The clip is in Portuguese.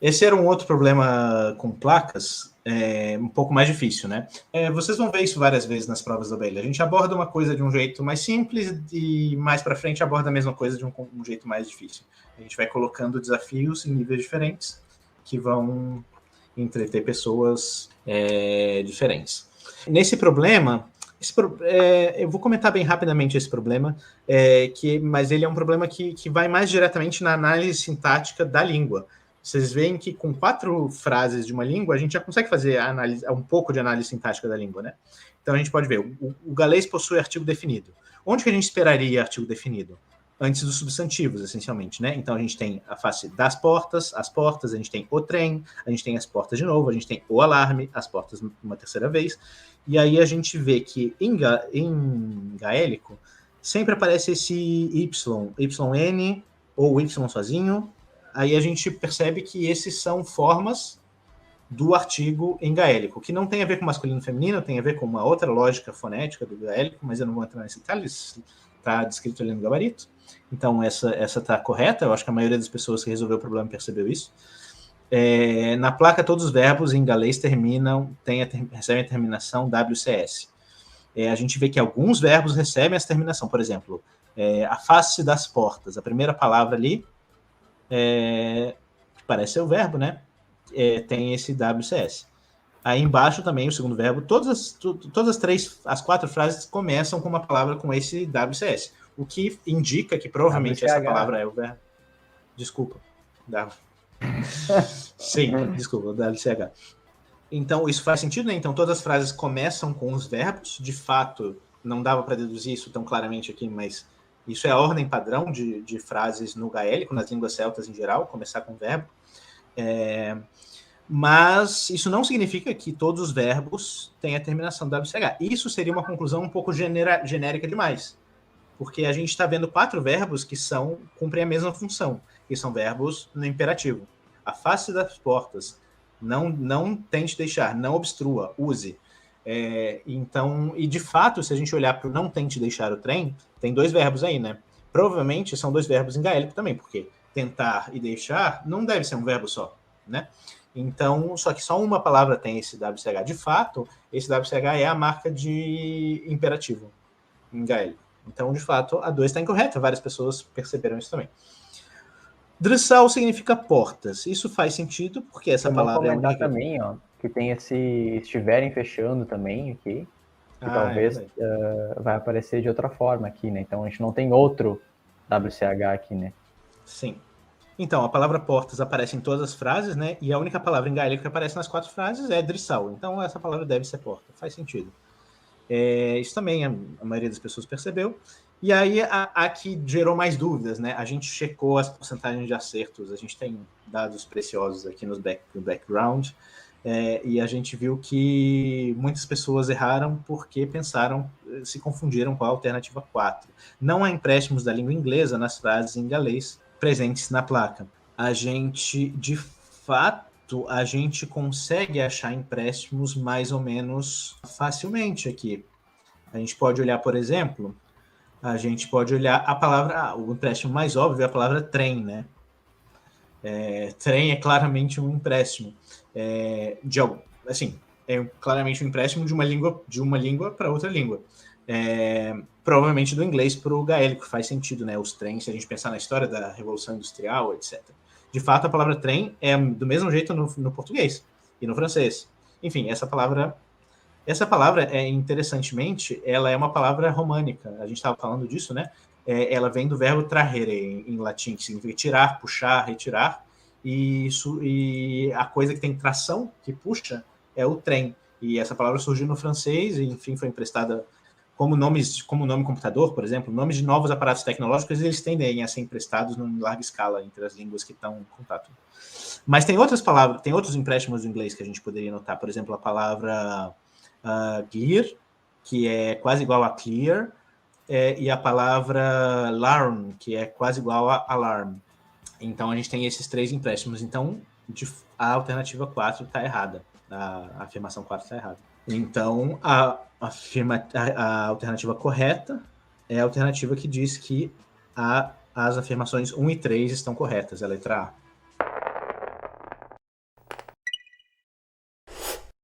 Esse era um outro problema com placas, um pouco mais difícil, né? Vocês vão ver isso várias vezes nas provas da OBL. A gente aborda uma coisa de um jeito mais simples e mais para frente aborda a mesma coisa de um jeito mais difícil. A gente vai colocando desafios em níveis diferentes que vão entreter pessoas diferentes. Nesse problema, eu vou comentar bem rapidamente esse problema, mas ele é um problema que vai mais diretamente na análise sintática da língua. Vocês veem que com 4 frases de uma língua, a gente já consegue fazer um pouco de análise sintática da língua, né? Então a gente pode ver, o galês possui artigo definido. Onde que a gente esperaria artigo definido? Antes dos substantivos, essencialmente, né? Então a gente tem a face das portas, as portas, a gente tem o trem, a gente tem as portas de novo, a gente tem o alarme, as portas uma terceira vez. E aí a gente vê que em gaélico sempre aparece esse YN ou Y sozinho. Aí a gente percebe que esses são formas do artigo em gaélico, que não tem a ver com masculino e feminino, tem a ver com uma outra lógica fonética do gaélico, mas eu não vou entrar nesse detalhe, está descrito ali no gabarito. Então essa está correta, eu acho que a maioria das pessoas que resolveu o problema percebeu isso. Na placa, todos os verbos em galês recebem a terminação WCS. A gente vê que alguns verbos recebem essa terminação, por exemplo, a face das portas, a primeira palavra ali, que parece ser o verbo, né? Tem esse WCS. Aí embaixo também o segundo verbo, todas as 4 frases começam com uma palavra com esse WCS, o que indica que provavelmente essa palavra é o verbo. Desculpa. Sim, desculpa, WCH. Então, isso faz sentido, né? Então, todas as frases começam com os verbos. De fato, não dava para deduzir isso tão claramente aqui, mas isso é a ordem padrão de frases no gaélico, nas línguas celtas em geral, começar com verbo. Mas isso não significa que todos os verbos têm a terminação WCH. Isso seria uma conclusão um pouco genérica demais, porque a gente está vendo 4 verbos que cumprem a mesma função, que são verbos no imperativo. A face das portas, não tente deixar, não obstrua, use. Então, e de fato, se a gente olhar para o não tente deixar o trem, tem 2 verbos aí, né? Provavelmente são 2 verbos em gaélico também, porque tentar e deixar não deve ser um verbo só, né? Então, só que só uma palavra tem esse WCH. De fato, esse WCH é a marca de imperativo em gaélico. Então, de fato, a 2 está incorreta. Várias pessoas perceberam isso também. Dressal significa portas. Isso faz sentido, porque essa palavra é única. Também, ó, que tem esse estiverem fechando também aqui, que talvez vai aparecer de outra forma aqui, né? Então a gente não tem outro WCH aqui, né? Sim. Então, a palavra portas aparece em todas as frases, né? E a única palavra em gaélico que aparece nas 4 frases é drissal. Então, essa palavra deve ser porta. Faz sentido. Isso também a maioria das pessoas percebeu. E aí, a que gerou mais dúvidas, né? A gente checou as porcentagens de acertos, a gente tem dados preciosos aqui no background, e a gente viu que muitas pessoas erraram porque se confundiram com a alternativa 4. Não há empréstimos da língua inglesa nas frases em galês presentes na placa. A gente, de fato, a gente consegue achar empréstimos mais ou menos facilmente aqui. A gente pode olhar, por exemplo, a palavra, o empréstimo mais óbvio é a palavra trem, né? Trem é claramente um empréstimo. É claramente um empréstimo de uma língua para outra língua. Provavelmente do inglês para o gaélico, faz sentido, né? Os trens, se a gente pensar na história da Revolução Industrial, etc. De fato, a palavra trem é do mesmo jeito no português e no francês. Enfim, essa palavra, interessantemente, ela é uma palavra românica. A gente estava falando disso, né? Ela vem do verbo trahere, em latim, que significa tirar, puxar, retirar. E a coisa que tem tração, que puxa, é o trem. E essa palavra surgiu no francês e, enfim, foi emprestada como nome computador, por exemplo. Nomes de novos aparatos tecnológicos, eles tendem a ser emprestados em larga escala entre as línguas que estão em contato. Mas tem outras palavras, tem outros empréstimos do inglês que a gente poderia notar. Por exemplo, a palavra clear, que é quase igual a clear, e a palavra alarm, que é quase igual a alarm. Então, a gente tem esses 3 empréstimos. Então, a alternativa 4 está errada. A afirmação 4 está errada. Então, a alternativa correta é a alternativa que diz que as afirmações 1 e 3 estão corretas, a letra A.